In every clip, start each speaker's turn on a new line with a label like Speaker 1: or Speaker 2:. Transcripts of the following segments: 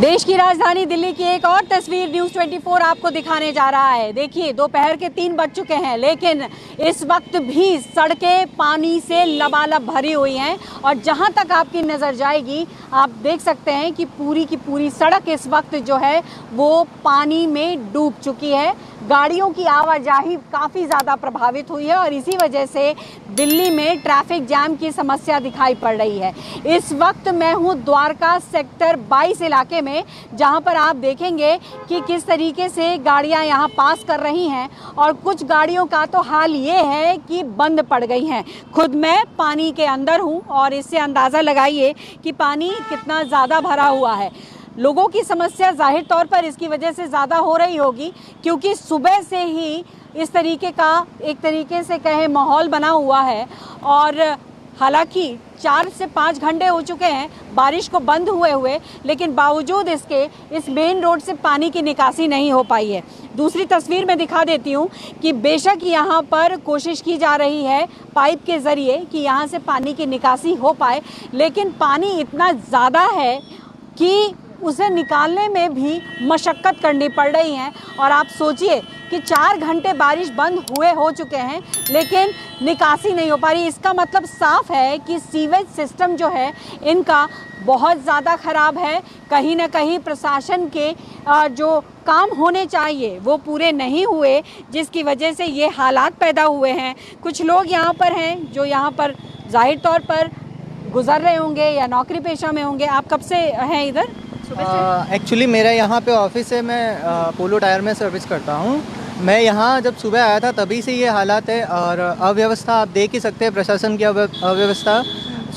Speaker 1: देश की राजधानी दिल्ली की एक और तस्वीर न्यूज़ 24 आपको दिखाने जा रहा है। देखिए, दोपहर के 3 बज चुके हैं, लेकिन इस वक्त भी सड़कें पानी से लबालब भरी हुई हैं और जहां तक आपकी नज़र जाएगी आप देख सकते हैं कि पूरी की पूरी सड़क इस वक्त जो है वो पानी में डूब चुकी है। गाड़ियों की आवाजाही काफ़ी ज़्यादा प्रभावित हुई है और इसी वजह से दिल्ली में ट्रैफिक जैम की समस्या दिखाई पड़ रही है। इस वक्त मैं हूँ द्वारका सेक्टर 22 इलाके में, जहाँ पर आप देखेंगे कि किस तरीके से गाड़ियाँ यहाँ पास कर रही हैं और कुछ गाड़ियों का तो हाल ये है कि बंद पड़ गई हैं। खुद मैं पानी के अंदर हूँ और इससे अंदाज़ा लगाइए कि पानी कितना ज़्यादा भरा हुआ है। लोगों की समस्या जाहिर तौर पर इसकी वजह से ज़्यादा हो रही होगी, क्योंकि सुबह से ही इस तरीके का एक तरीके से कहे माहौल बना हुआ है और हालांकि 4 से 5 घंटे हो चुके हैं बारिश को बंद हुए, लेकिन बावजूद इसके इस मेन रोड से पानी की निकासी नहीं हो पाई है। दूसरी तस्वीर में दिखा देती हूँ कि बेशक यहाँ पर कोशिश की जा रही है पाइप के ज़रिए कि यहाँ से पानी की निकासी हो पाए, लेकिन पानी इतना ज़्यादा है कि उसे निकालने में भी मशक्क़त करनी पड़ रही है। और आप सोचिए कि 4 घंटे बारिश बंद हुए हो चुके हैं लेकिन निकासी नहीं हो पा रही। इसका मतलब साफ है कि सीवेज सिस्टम जो है इनका बहुत ज़्यादा ख़राब है। कहीं ना कहीं प्रशासन के जो काम होने चाहिए वो पूरे नहीं हुए, जिसकी वजह से ये हालात पैदा हुए हैं। कुछ लोग यहाँ पर हैं जो यहाँ पर जाहिर तौर पर गुजर रहे होंगे या नौकरी पेशा में होंगे। आप कब से हैं इधर?
Speaker 2: एक्चुअली मेरा यहाँ पे ऑफिस है, मैं पोलो टायर में सर्विस करता हूँ। मैं यहाँ जब सुबह आया था तभी से ये हालात है और अव्यवस्था आप देख ही सकते हैं, प्रशासन की अव्यवस्था।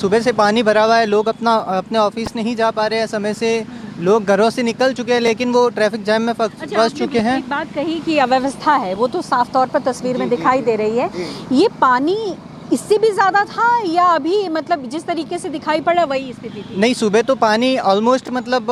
Speaker 2: सुबह से पानी भरा हुआ है, लोग अपने ऑफिस नहीं जा पा रहे हैं समय से, लोग घरों से निकल चुके हैं लेकिन वो ट्रैफिक जैम में फंस चुके हैं।
Speaker 1: एक बात कही कि अव्यवस्था है, वो तो साफ तौर पर तस्वीर में दिखाई दे रही है। ये पानी इससे भी ज़्यादा था या अभी मतलब जिस तरीके से दिखाई पड़ रहा है वही स्थिति थी?
Speaker 2: नहीं, सुबह तो पानी ऑलमोस्ट मतलब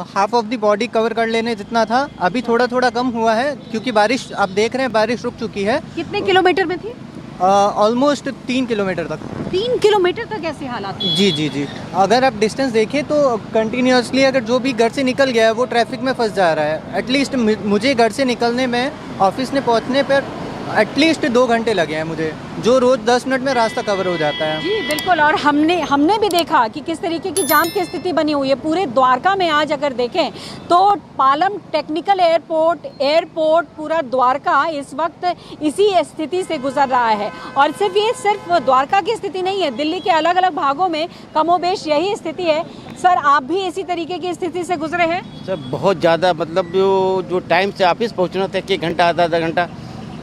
Speaker 2: half of the body cover कर लेने जितना था। अभी थोड़ा थोड़ा कम हुआ है क्योंकि बारिश आप देख रहे हैं बारिश रुक चुकी है।
Speaker 1: कितने किलोमीटर में थी?
Speaker 2: ऑलमोस्ट 3 किलोमीटर तक।
Speaker 1: 3 किलोमीटर तक ऐसे हालात थे?
Speaker 2: जी। अगर आप डिस्टेंस देखें तो कंटिन्यूसली अगर जो भी घर से निकल गया है वो ट्रैफिक में फंस जा रहा है। एटलीस्ट मुझे घर से निकलने में, ऑफिस में पहुंचने पर एटलीस्ट 2 घंटे लगे हैं मुझे, जो रोज़ 10 मिनट में रास्ता कवर हो जाता है।
Speaker 1: जी बिल्कुल। और हमने भी देखा कि किस तरीके की जाम की स्थिति बनी हुई है पूरे द्वारका में। आज अगर देखें तो पालम टेक्निकल एयरपोर्ट पूरा द्वारका इस वक्त इसी स्थिति से गुजर रहा है। और सिर्फ द्वारका की स्थिति नहीं है, दिल्ली के अलग अलग भागों में कमोबेश यही स्थिति है। सर, आप भी इसी तरीके की स्थिति से गुजरे हैं?
Speaker 3: सर बहुत ज़्यादा, मतलब जो टाइम से ऑफिस पहुँचना था 1 घंटा आधा घंटा,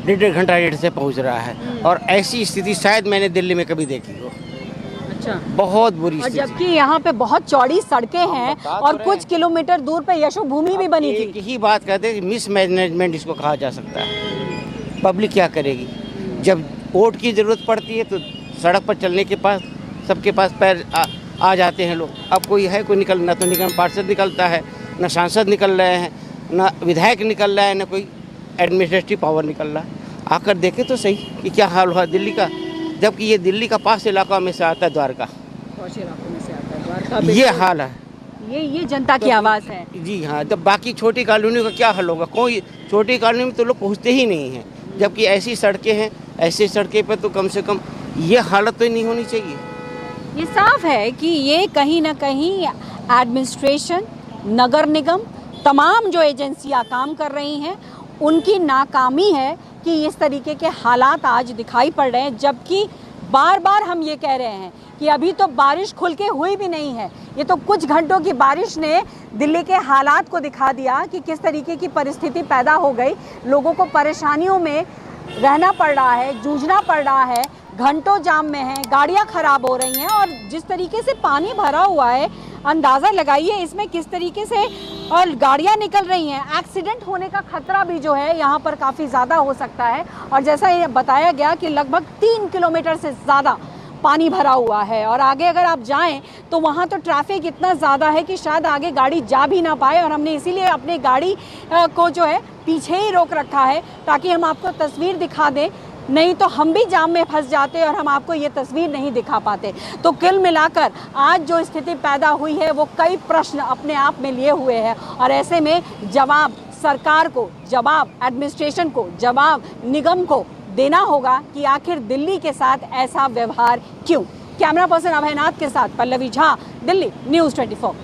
Speaker 3: 1.5 घंटा लेट से पहुंच रहा है। और ऐसी स्थिति शायद मैंने दिल्ली में कभी देखी हो।
Speaker 1: अच्छा,
Speaker 3: बहुत बुरी स्थिति।
Speaker 1: जबकि यहाँ पे बहुत चौड़ी सड़कें हैं और कुछ किलोमीटर दूर पे यशो भूमि भी बनी थी।
Speaker 3: एक ही बात कहते हैं, मिस मैनेजमेंट इसको कहा जा सकता है। पब्लिक क्या करेगी जब वोट की ज़रूरत पड़ती है तो सड़क पर चलने के पास सबके पास पैर आ जाते हैं लोग। अब कोई है कोई ना तो पार्षद निकलता है, ना सांसद निकल रहे हैं, ना विधायक निकल रहा है, ना कोई एडमिनिस्ट्रेटिव पावर निकल रहा। आकर देखें तो सही कि क्या हाल हुआ दिल्ली का, जबकि ये दिल्ली का पास इलाका में से आता है द्वारका। ये हाल है,
Speaker 1: ये जनता की आवाज़ है।
Speaker 3: जी हाँ। जब बाकी छोटी कॉलोनियों का क्या हाल होगा? कोई छोटी कॉलोनी में तो लोग पहुँचते ही नहीं हैं, जबकि ऐसी सड़कें हैं। ऐसी सड़कें पर तो कम से कम ये हालत तो नहीं होनी चाहिए।
Speaker 1: ये साफ है कि ये कहीं ना कहीं एडमिनिस्ट्रेशन, नगर निगम, तमाम जो एजेंसियां काम कर रही हैं उनकी नाकामी है कि इस तरीके के हालात आज दिखाई पड़ रहे हैं। जबकि बार बार हम ये कह रहे हैं कि अभी तो बारिश खुल के हुई भी नहीं है। ये तो कुछ घंटों की बारिश ने दिल्ली के हालात को दिखा दिया कि किस तरीके की परिस्थिति पैदा हो गई। लोगों को परेशानियों में रहना पड़ रहा है, जूझना पड़ रहा है, घंटों जाम में हैं, गाड़ियां खराब हो रही हैं। और जिस तरीके से पानी भरा हुआ है, अंदाज़ा लगाइए इसमें किस तरीके से और गाड़ियां निकल रही हैं। एक्सीडेंट होने का खतरा भी जो है यहाँ पर काफ़ी ज़्यादा हो सकता है। और जैसा ये बताया गया कि लगभग 3 किलोमीटर से ज़्यादा पानी भरा हुआ है और आगे अगर आप जाएं तो वहाँ तो ट्रैफिक इतना ज़्यादा है कि शायद आगे गाड़ी जा भी ना पाए। और हमने इसीलिए अपनी गाड़ी को जो है पीछे ही रोक रखा है ताकि हम आपको तस्वीर दिखा दें नहीं तो हम भी जाम में फंस जाते और हम आपको ये तस्वीर नहीं दिखा पाते। तो कुल मिलाकर आज जो स्थिति पैदा हुई है वो कई प्रश्न अपने आप में लिए हुए हैं और ऐसे में जवाब सरकार को, जवाब एडमिनिस्ट्रेशन को, जवाब निगम को देना होगा कि आखिर दिल्ली के साथ ऐसा व्यवहार क्यों। कैमरा पर्सन अभयनाथ के साथ पल्लवी झा, दिल्ली न्यूज़ 24।